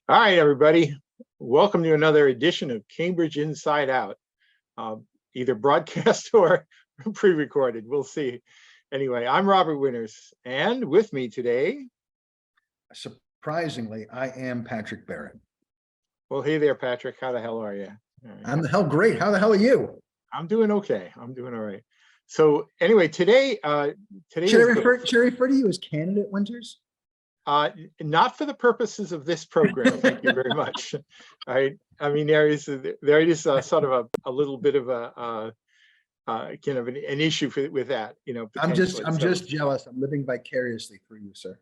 All right, everybody. Welcome to another edition of Cambridge Inside Out, either broadcast or pre-recorded. We'll see. Anyway, I'm Robert Winters, and with me today. Surprisingly, I am Patrick Barrett. Well, hey there, Patrick. How the hell are you? Right. I'm the hell great. How the hell are you? I'm doing okay. I'm doing all right. So anyway, today should I refer to you as Candidate Winters? Not for the purposes of this program. Thank you very much. I mean, there is sort of a little bit of a kind of an issue with that, you know. I'm just jealous. I'm living vicariously through you, sir.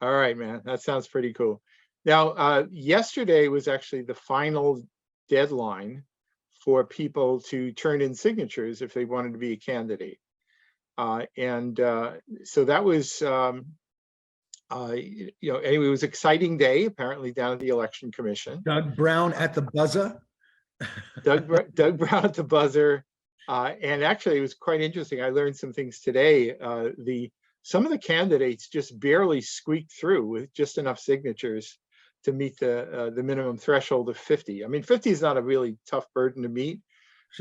All right, man. That sounds pretty cool. Now, yesterday was actually the final deadline for people to turn in signatures if they wanted to be a candidate, and so that was. You know, anyway, it was an exciting day, apparently, down at the Election Commission. Doug Brown at the buzzer. Doug Brown at the buzzer. And actually, it was quite interesting. I learned some things today. Some of the candidates just barely squeaked through with just enough signatures to meet the minimum threshold of 50. I mean, 50 is not a really tough burden to meet,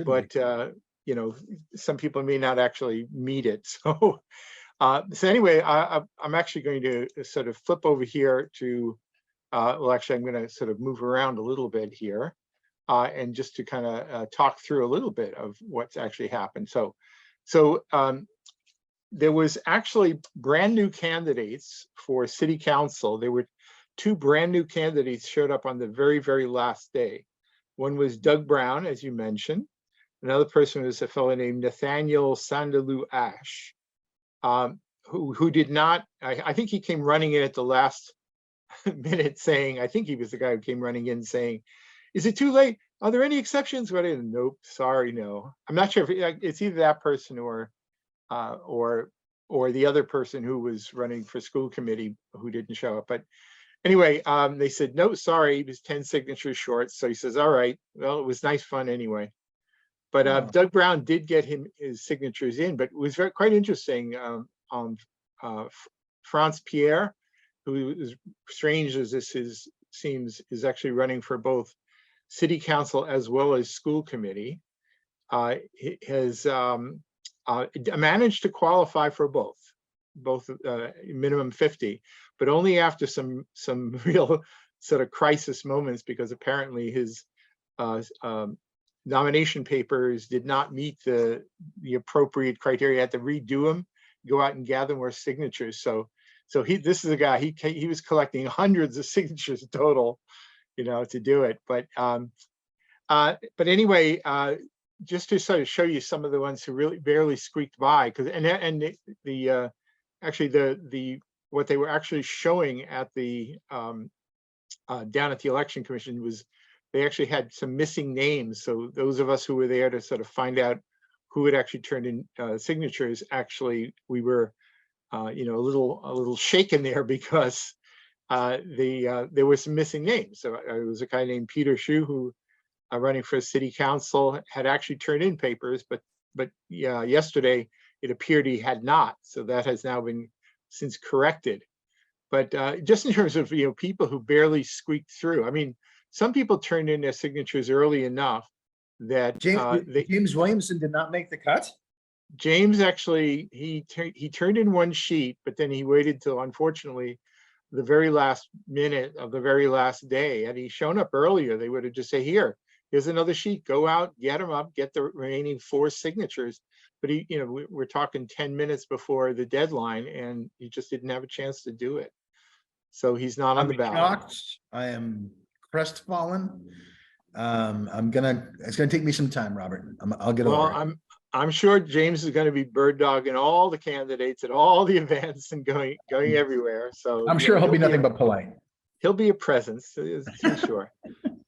but you know, some people may not actually meet it. So anyway, I'm actually going to sort of flip over here to, well, actually, I'm going to sort of move around a little bit here and just to kind of talk through a little bit of what's actually happened. So there was actually brand new candidates for city council. There were two brand new candidates showed up on the very, very last day. One was Doug Brown, as you mentioned. Another person was a fellow named Nathaniel Sandalou Ash. Who did not, I think he came running in at the last minute saying, I think he was the guy who came running in saying, is it too late? Are there any exceptions? But nope, sorry, no. I'm not sure if it's either that person or the other person who was running for school committee who didn't show up. But anyway, they said, no, sorry, he was 10 signatures short. So he says, all right, well, it was nice fun anyway. But Doug Brown did get his signatures in, but it was quite interesting. Franz Pierre, who is strange as this seems, is actually running for both city council as well as school committee, has managed to qualify for both minimum 50, but only after some real sort of crisis moments, because apparently his nomination papers did not meet the appropriate criteria. Had to redo them, go out and gather more signatures. So this is a guy, he was collecting hundreds of signatures total, you know, to do it. But anyway, just to sort of show you some of the ones who really barely squeaked by, because actually what they were actually showing at the down at the Election Commission was they actually had some missing names. So those of us who were there to sort of find out who had actually turned in signatures, actually we were, you know, a little shaken there because there were some missing names. So it was a guy named Peter Shu who, running for city council, had actually turned in papers, but yeah, yesterday it appeared he had not. So that has now been since corrected. But just in terms of, you know, people who barely squeaked through, I mean, some people turned in their signatures early enough that James Williamson did not make the cut. James actually, he turned in one sheet, but then he waited till, unfortunately, the very last minute of the very last day. Had he shown up earlier, they would have just said, here's another sheet, go out, get them up, get the remaining 4 signatures. But he, you know, we're talking 10 minutes before the deadline, and he just didn't have a chance to do it. So he's not on the ballot. Shocked. I am crestfallen. It's gonna take me some time, Robert. I'll get over it. I'm sure James is going to be bird dogging all the candidates at all the events and going everywhere. So I'm sure he'll be nothing but polite. He'll be a presence, for sure.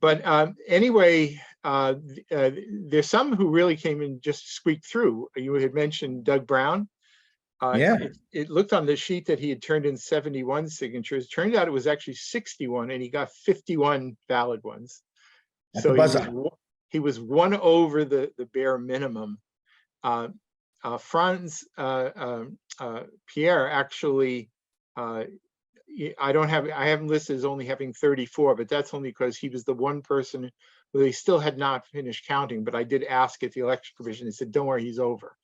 But anyway, there's some who really came and just squeaked through. You had mentioned Doug Brown. Yeah. It looked on the sheet that he had turned in 71 signatures. Turned out it was actually 61, and he got 51 valid ones. So he was one over the bare minimum. Franz Pierre actually I haven't listed as only having 34, but that's only because he was the one person who they still had not finished counting. But I did ask at the election commission. They said, don't worry, he's over.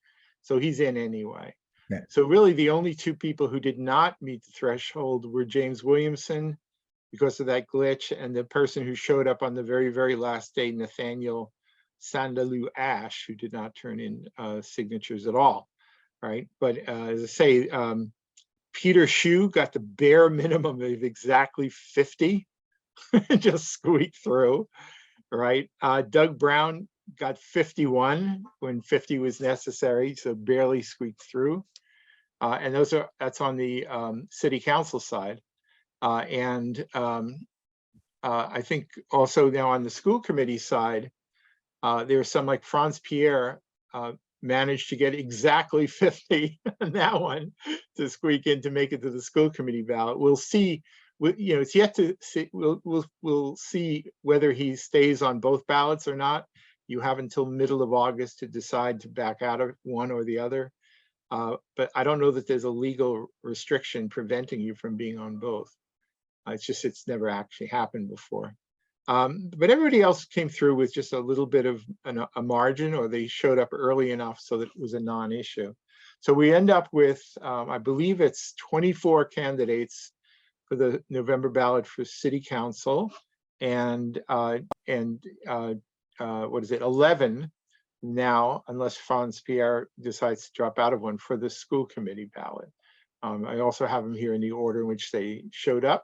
So he's in anyway. Yeah. So really the only two people who did not meet the threshold were James Williamson because of that glitch, and the person who showed up on the very, very last day, Nathaniel Sandalou Ash, who did not turn in signatures at all, right? But as I say, Peter Shue got the bare minimum of exactly 50, just squeaked through, right? Doug Brown got 51 when 50 was necessary, so barely squeaked through. And that's on the city council side. I think also now on the school committee side, there's some like Franz Pierre managed to get exactly 50 on that one to squeak in to make it to the school committee ballot. We'll see. It's yet to see. We'll see whether he stays on both ballots or not. You have until middle of August to decide to back out of one or the other. But I don't know that there's a legal restriction preventing you from being on both. It's never actually happened before. But everybody else came through with just a little bit of a margin, or they showed up early enough so that it was a non-issue. So we end up with, I believe it's 24 candidates for the November ballot for city council, and what is it, 11 now, unless Franz Pierre decides to drop out of one, for the school committee ballot. I also have them here in the order in which they showed up.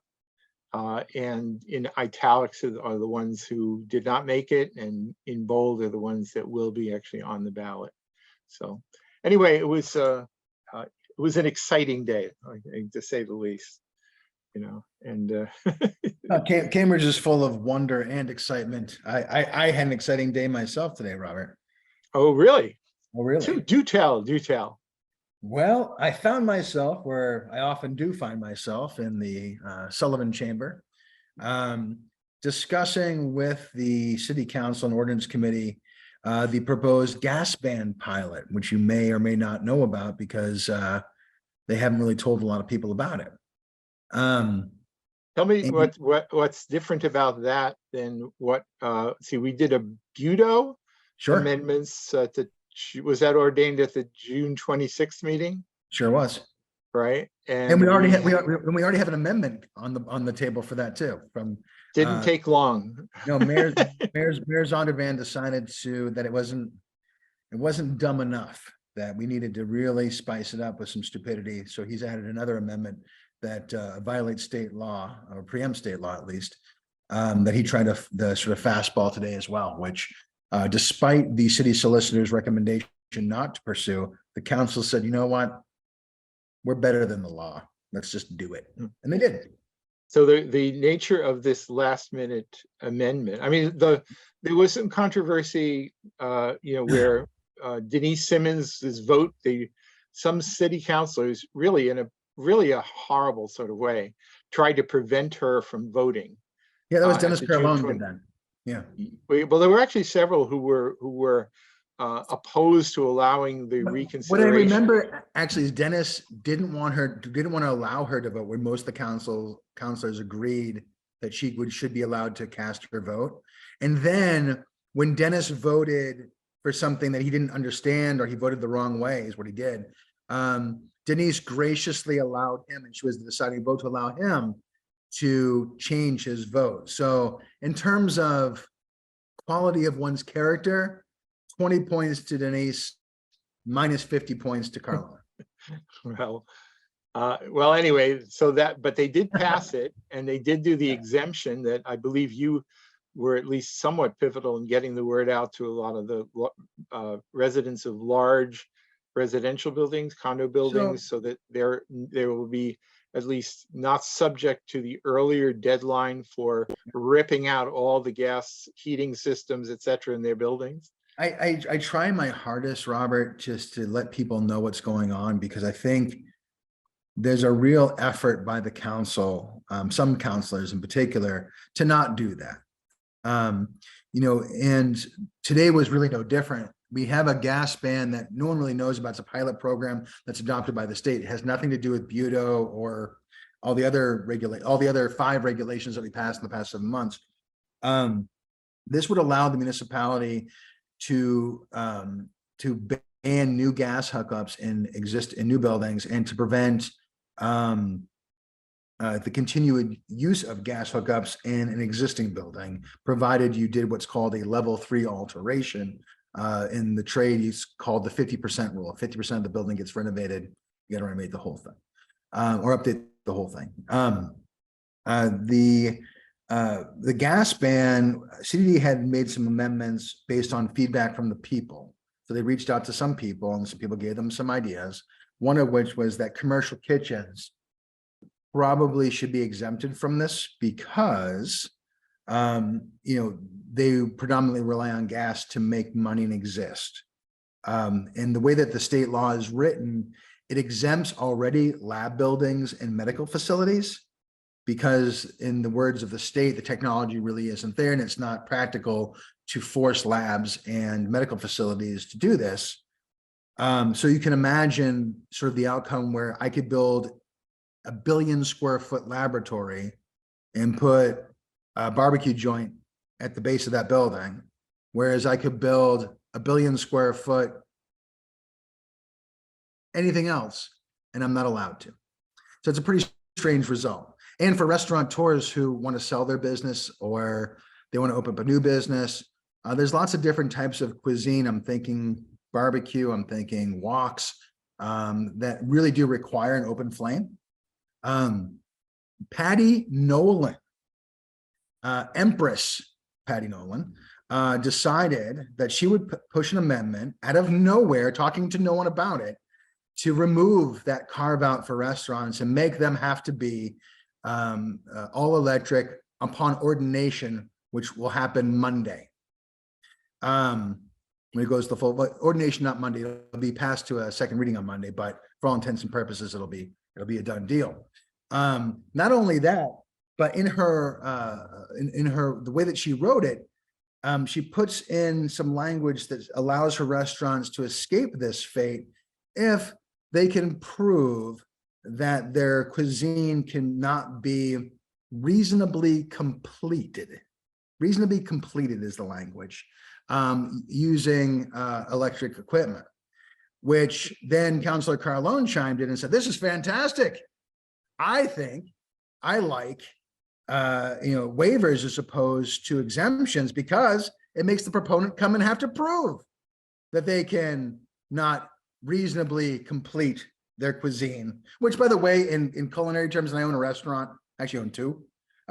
And in italics are the ones who did not make it, and in bold are the ones that will be actually on the ballot. So anyway, it was an exciting day, to say the least. And Cambridge is full of wonder and excitement. I had an exciting day myself today, Robert. Oh, really? Oh, really? Do tell. Well, I found myself where I often do find myself, in the Sullivan Chamber, discussing with the City Council and Ordinance Committee the proposed gas ban pilot, which you may or may not know about because they haven't really told a lot of people about it. Tell me what's different about that than what? See, we did a Budo amendments was that ordained at the June 26th meeting? Sure was. Right. And we already have an amendment on the table for that too. Didn't take long. No, Mayor Zondervan decided that it wasn't dumb enough, that we needed to really spice it up with some stupidity. So he's added another amendment that violates state law, or preempts state law at least, that he tried to the sort of fastball today as well, which despite the city solicitor's recommendation not to pursue, the council said, you know what, we're better than the law. Let's just do it. And they did. So the nature of this last minute amendment, I mean, there was some controversy, where Denise Simmons's vote, some city councilors really in a horrible sort of way tried to prevent her from voting. Yeah, that was Dennis Perlon did that. Yeah. Well, there were actually several who were opposed to allowing the reconsideration. What I remember actually is Dennis didn't want to allow her to vote, when most of the councilors agreed that she should be allowed to cast her vote. And then when Dennis voted for something that he didn't understand, or he voted the wrong way, is what he did, Denise graciously allowed him, and she was the deciding vote to allow him to change his vote. So in terms of quality of one's character, 20 points to Denise, minus 50 points to Carla. Well, anyway, but they did pass it, and they did do the exemption that I believe you were at least somewhat pivotal in getting the word out to a lot of the residents of large residential buildings, condo buildings, so that there will be at least not subject to the earlier deadline for ripping out all the gas heating systems, et cetera, in their buildings. I try my hardest, Robert, just to let people know what's going on, because I think there's a real effort by the council, some councilors in particular, to not do that. And today was really no different. We have a gas ban that no one really knows about. It's a pilot program that's adopted by the state. It has nothing to do with Budo or all the other 5 regulations that we passed in the past 7 months. This would allow the municipality to ban new gas hookups in new buildings and to prevent the continued use of gas hookups in an existing building, provided you did what's called a level 3 alteration. In the trade, it's called the 50% rule. 50% of the building gets renovated, you got to renovate the whole thing, or update the whole thing. The gas ban, CDD had made some amendments based on feedback from the people. So they reached out to some people, and some people gave them some ideas. One of which was that commercial kitchens probably should be exempted from this because, they predominantly rely on gas to make money and exist. And the way that the state law is written, it exempts already lab buildings and medical facilities, because in the words of the state, the technology really isn't there, and it's not practical to force labs and medical facilities to do this. So you can imagine sort of the outcome where I could build a 1 billion square foot laboratory and put a barbecue joint at the base of that building, whereas I could build a 1 billion square foot anything else, and I'm not allowed to. So it's a pretty strange result. And for restaurateurs who want to sell their business or they want to open up a new business, there's lots of different types of cuisine. I'm thinking barbecue, I'm thinking woks, that really do require an open flame. Patty Nolan, Empress Patty Nolan, decided that she would push an amendment out of nowhere, talking to no one about it, to remove that carve out for restaurants and make them have to be all electric upon ordination, which will happen Monday. When it goes to the full ordination, not Monday, it'll be passed to a second reading on Monday, but for all intents and purposes, it'll be a done deal. Not only that, but in the way that she wrote it, she puts in some language that allows her restaurants to escape this fate if they can prove that their cuisine cannot be reasonably completed. Reasonably completed is the language, using electric equipment, which then Councilor Carlone chimed in and said, this is fantastic. I like waivers as opposed to exemptions, because it makes the proponent come and have to prove that they can not reasonably complete their cuisine, which, by the way, in culinary terms, and I own a restaurant, actually own 2,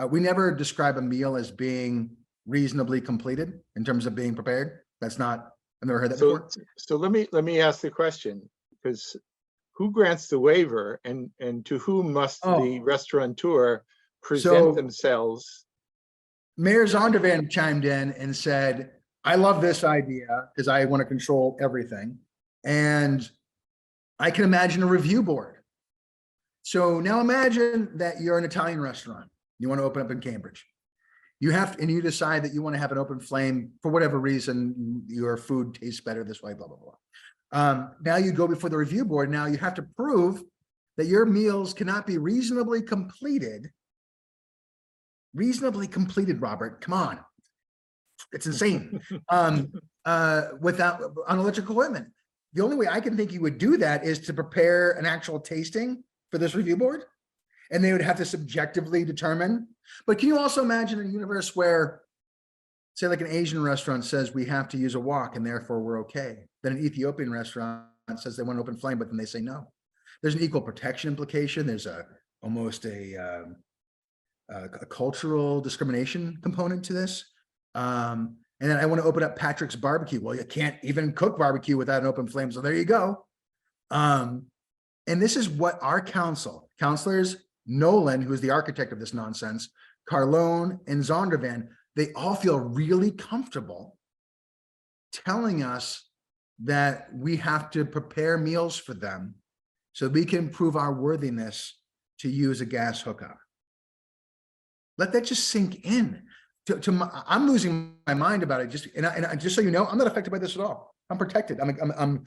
we never describe a meal as being reasonably completed in terms of being prepared. That's not, I've never heard that before. So let me ask the question, because who grants the waiver, and to whom must the restaurateur present themselves? Mayor Zondervan chimed in and said, I love this idea because I want to control everything. And I can imagine a review board. So now imagine that you're an Italian restaurant. You want to open up in Cambridge. You decide that you want to have an open flame for whatever reason, your food tastes better this way, blah, blah, blah. Now you go before the review board. Now you have to prove that your meals cannot be reasonably completed. Reasonably completed, Robert, come on. It's insane. On electrical equipment. The only way I can think you would do that is to prepare an actual tasting for this review board, and they would have to subjectively determine. But can you also imagine a universe where, say, like an Asian restaurant says we have to use a wok and therefore we're okay. Then an Ethiopian restaurant says they want an open flame, but then they say no. There's an equal protection implication. There's almost a cultural discrimination component to this. And then I want to open up Patrick's Barbecue. Well, you can't even cook barbecue without an open flame. So there you go. And this is what our counselors, Nolan, who is the architect of this nonsense, Carlone and Zondervan, they all feel really comfortable telling us that we have to prepare meals for them so we can prove our worthiness to use a gas hookup. Let that just sink in. I'm losing my mind about it. Just so you know, I'm not affected by this at all. I'm protected. I'm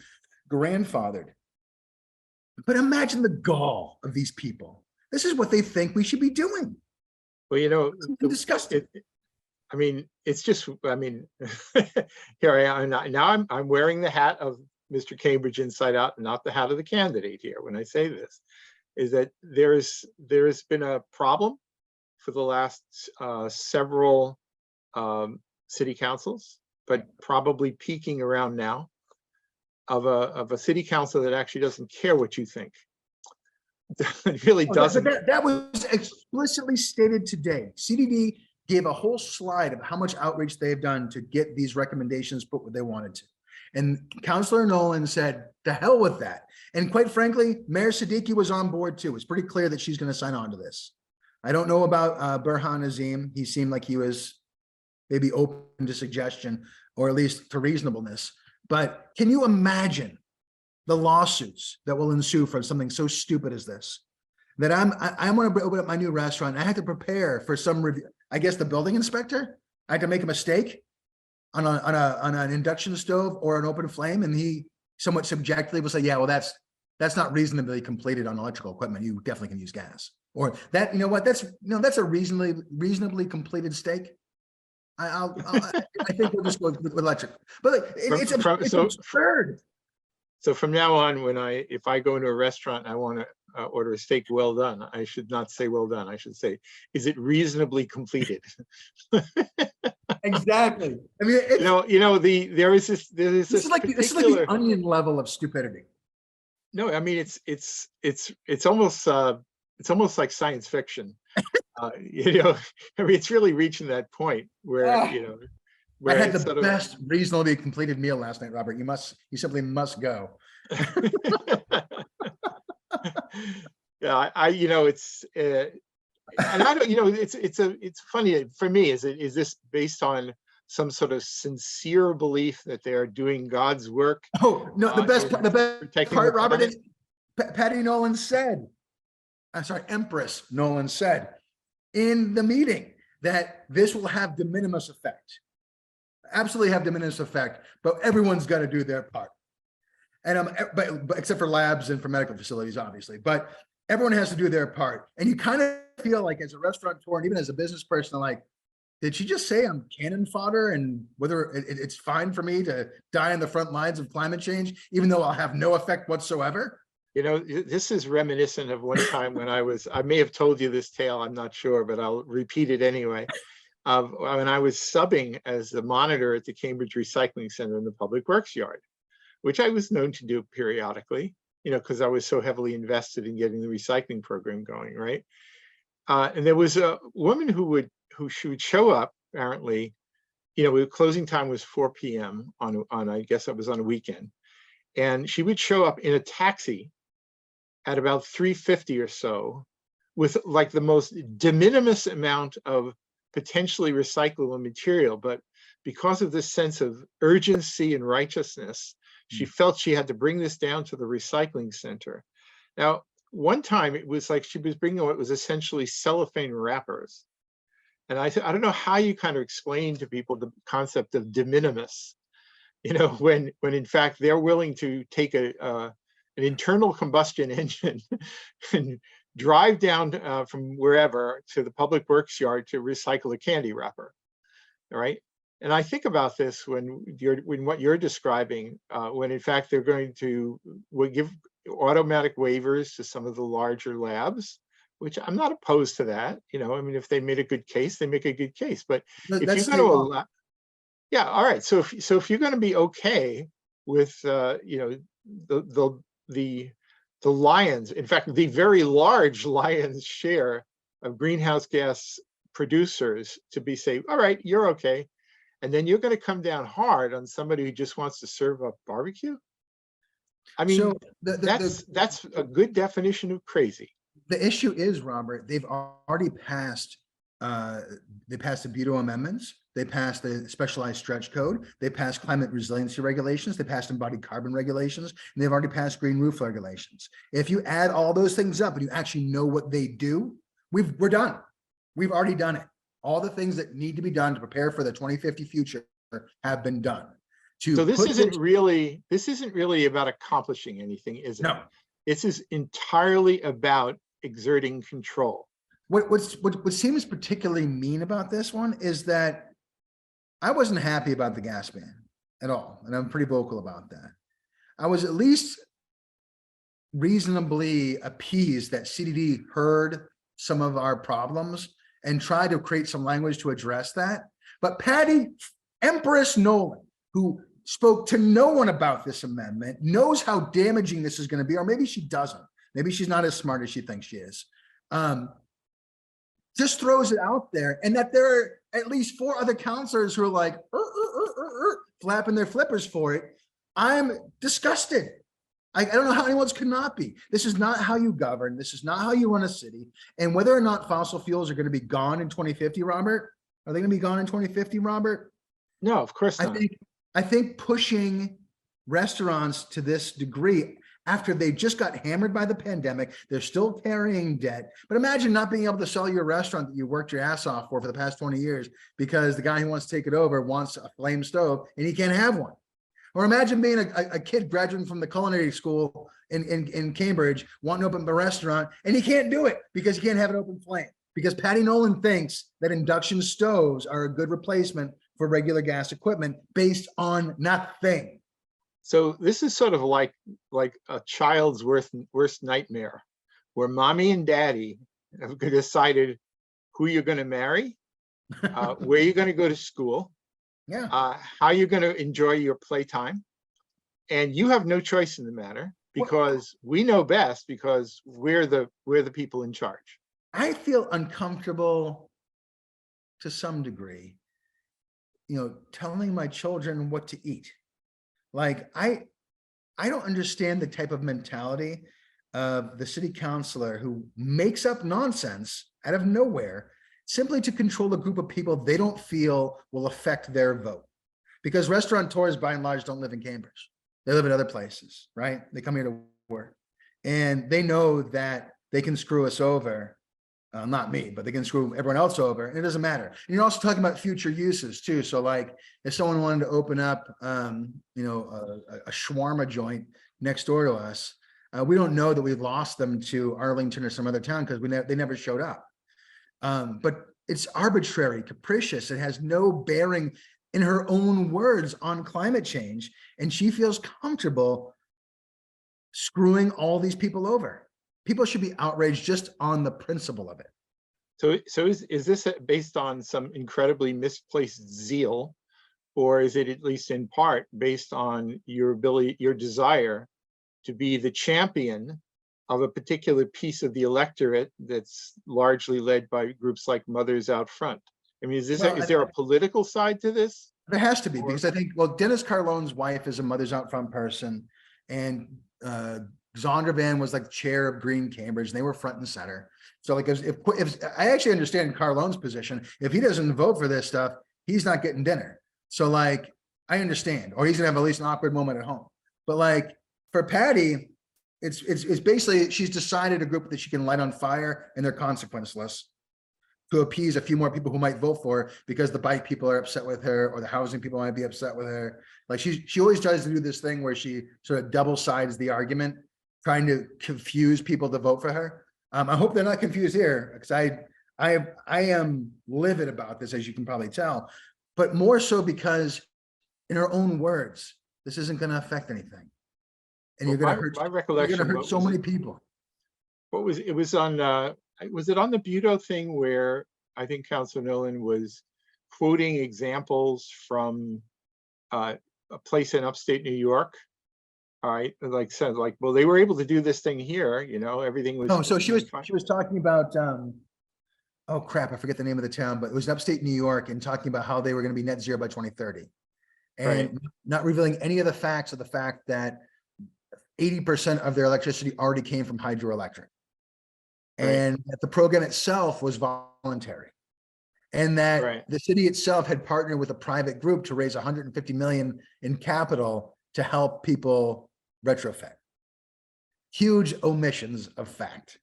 grandfathered. But imagine the gall of these people This is what they think we should be doing. Well, you know, Disgusting. I mean, it's just, I mean, here I am now. I'm wearing the hat of Mr. Cambridge Inside Out, not the hat of the candidate here. When I say this, is that there has been a problem for the last several city councils, but probably peaking around now, of a city council that actually doesn't care what you think. It really doesn't. That was explicitly stated today. CDD gave a whole slide of how much outreach they've done to get these recommendations put where they wanted to. And Councillor Nolan said, "To hell with that." And quite frankly, Mayor Siddiqui was on board too. It's pretty clear that she's going to sign on to this. I don't know about Burhan Azim. He seemed like he was maybe open to suggestion, or at least to reasonableness. But can you imagine the lawsuits that will ensue for something so stupid as this? That I want to open up my new restaurant. I had to prepare for some review. I guess the building inspector, I had to make a mistake on an induction stove or an open flame, and he somewhat subjectively will say, "Yeah, well, that's not reasonably completed on electrical equipment. You definitely can use gas." Or that, you know what? That's a reasonably completed steak. I think we'll just go with electric. But like, it's absurd. So from now on, if I go into a restaurant and I want to order a steak well done, I should not say well done. I should say, is it reasonably completed? Exactly. I mean, this is like the onion level of stupidity. No, I mean it's almost like science fiction. I mean, it's really reaching that point where where I had the best reasonably completed meal last night, Robert. You simply must go. Yeah, it's and I don't, it's funny for me. Is this based on some sort of sincere belief that they are doing God's work? Oh no, the best part, Robert, is Patty Nolan said, I'm sorry, Empress Nolan said in the meeting that this will have de minimis effect. Absolutely have de minimis effect, but everyone's got to do their part. And but except for labs and for medical facilities, obviously, but everyone has to do their part. And you kind of feel like, as a restaurateur and even as a business person, like, did she just say I'm cannon fodder and whether it's fine for me to die on the front lines of climate change, even though I'll have no effect whatsoever? This is reminiscent of one time when I may have told you this tale, I'm not sure, but I'll repeat it anyway. When I was subbing as the monitor at the Cambridge Recycling Center in the Public Works Yard, which I was known to do periodically, because I was so heavily invested in getting the recycling program going, right? And there was a woman who would show up, apparently, closing time was 4 p.m. on I guess it was on a weekend. And she would show up in a taxi at about 3:50 or so with like the most de minimis amount of potentially recyclable material. But because of this sense of urgency and righteousness, she felt she had to bring this down to the recycling center. Now, one time it was like she was bringing what was essentially cellophane wrappers. And I don't know how you kind of explain to people the concept of de minimis, when in fact they're willing to take an internal combustion engine and drive down from wherever to the Public Works Yard to recycle a candy wrapper. All right. And I think about this when what you're describing, when in fact they're going to give automatic waivers to some of the larger labs, which I'm not opposed to that. I mean, if they made a good case, they make a good case. But if you're going to allow, yeah, all right. So if you're going to be okay with the lions, in fact, the very large lion's share of greenhouse gas producers to be say, all right, you're okay. And then you're going to come down hard on somebody who just wants to serve up barbecue. I mean, so that's a good definition of crazy. The issue is, Robert, they've already passed. They passed the Buto amendments. They passed the specialized stretch code. They passed climate resiliency regulations. They passed embodied carbon regulations, and they've already passed green roof regulations. If you add all those things up and you actually know what they do, we're done. We've already done it. All the things that need to be done to prepare for the 2050 future have been done. So this isn't really about accomplishing anything, is it? No. This is entirely about exerting control. What seems particularly mean about this one is that I wasn't happy about the gas ban at all, and I'm pretty vocal about that. I was at least reasonably appeased that CDD heard some of our problems and tried to create some language to address that. But Patty Empress Nolan, who spoke to no one about this amendment, knows how damaging this is going to be, or maybe she doesn't. Maybe she's not as smart as she thinks she is. Just throws it out there, and that there are at least 4 other counselors who are like flapping their flippers for it. I'm disgusted. I don't know how anyone else could not be. This is not how you govern. This is not how you run a city. And whether or not fossil fuels are going to be gone in 2050, Robert, are they going to be gone in 2050, Robert? No, of course not. I think pushing restaurants to this degree after they just got hammered by the pandemic, they're still carrying debt. But imagine not being able to sell your restaurant that you worked your ass off for the past 20 years because the guy who wants to take it over wants a flame stove and he can't have one. Or imagine being a kid graduating from the culinary school in Cambridge, wanting to open a restaurant, and he can't do it because he can't have an open flame. Because Patty Nolan thinks that induction stoves are a good replacement for regular gas equipment based on nothing. So this is sort of like a child's worst nightmare, where mommy and daddy have decided who you're going to marry, where you're going to go to school, how you're going to enjoy your playtime, and you have no choice in the matter because we know best because we're the people in charge. I feel uncomfortable to some degree, telling my children what to eat. Like I don't understand the type of mentality of the city councilor who makes up nonsense out of nowhere simply to control a group of people they don't feel will affect their vote. Because restaurateurs, by and large, don't live in Cambridge. They live in other places, right? They come here to work. And they know that they can screw us over. Not me, but they can screw everyone else over, and it doesn't matter. And you're also talking about future uses too. So like if someone wanted to open up, a shawarma joint next door to us, we don't know that we've lost them to Arlington or some other town because they never showed up. But it's arbitrary, capricious. It has no bearing, in her own words, on climate change. And she feels comfortable screwing all these people over. People should be outraged just on the principle of it. So is this based on some incredibly misplaced zeal, or is it at least in part based on your desire to be the champion of a particular piece of the electorate that's largely led by groups like Mothers Out Front? I mean, is there a political side to this? There has to be, because I think, Dennis Carlone's wife is a Mothers Out Front person, and Zondervan was like chair of Green Cambridge, and they were front and center. So like if I actually understand Carlone's position, if he doesn't vote for this stuff, he's not getting dinner. So like, I understand, or he's gonna have at least an awkward moment at home. But like for Patty, it's basically, she's decided a group that she can light on fire and they're consequenceless to appease a few more people who might vote for her because the bike people are upset with her or the housing people might be upset with her. Like she always tries to do this thing where she sort of double sides the argument, trying to confuse people to vote for her. I hope they're not confused here, because I am livid about this, as you can probably tell, but more so because in her own words, this isn't going to affect anything. And you're going to hurt so many people. What was it? Was it on the Budo thing where I think Councilor Nolan was quoting examples from a place in upstate New York? All right, like said, like, well, they were able to do this thing here, everything was. Oh, so she was talking about, oh crap, I forget the name of the town, but it was in upstate New York, and talking about how they were going to be net zero by 2030, and not revealing any of the facts of the fact that 80% of their electricity already came from hydroelectric, and that the program itself was voluntary, and that the city itself had partnered with a private group to raise 150 million in capital to help people retrofit. Huge omissions of fact.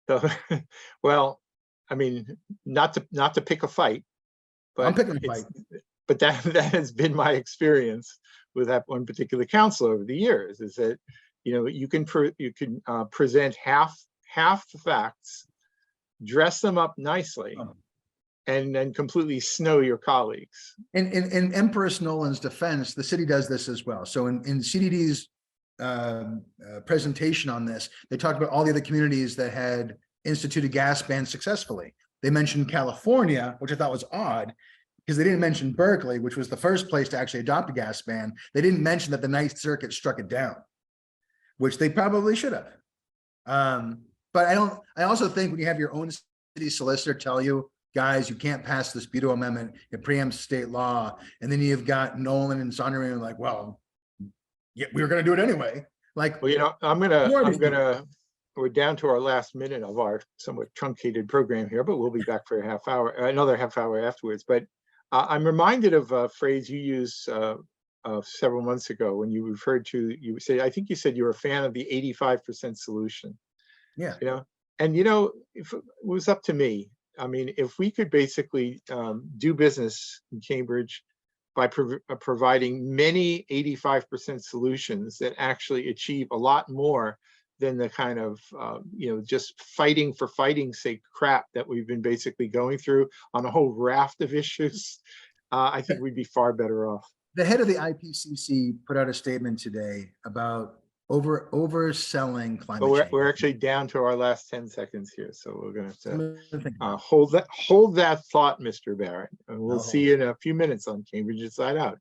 So, well, I mean, not to pick a fight, but I'm picking a fight. But that has been my experience with that one particular council over the years, is that you can present half half the facts, dress them up nicely, Oh. and then completely snow your colleagues. In Empress Nolan's defense, the city does this as well. So in CDD's presentation on this, they talked about all the other communities that had instituted gas bans successfully. They mentioned California, which I thought was odd, because they didn't mention Berkeley, which was the first place to actually adopt a gas ban. They didn't mention that the Ninth Circuit struck it down, which they probably should have. But I also think when you have your own city solicitor tell you, guys, you can't pass this veto amendment, it preempts state law, and then you've got Nolan and Sonderman like, well, yeah, we were going to do it anyway. Like, Well, you know, we're down to our last minute of our somewhat truncated program here, but we'll be back for a half hour, another half hour afterwards. But I'm reminded of a phrase you used several months ago when you referred to, I think you said you were a fan of the 85% solution. yeah, You know, and you know, if it was up to me, I mean, if we could basically do business in Cambridge by providing many 85% solutions that actually achieve a lot more than the kind of, you know, just fighting for fighting's sake crap that we've been basically going through on a whole raft of issues, I think we'd be far better off. the head of the IPCC put out a statement today about overselling climate But change. we're actually down to our last 10 seconds here, so we're going to have to I'll hold that thought, Mr. Barrett, and we'll hold see you in a few minutes on Cambridge Inside Out.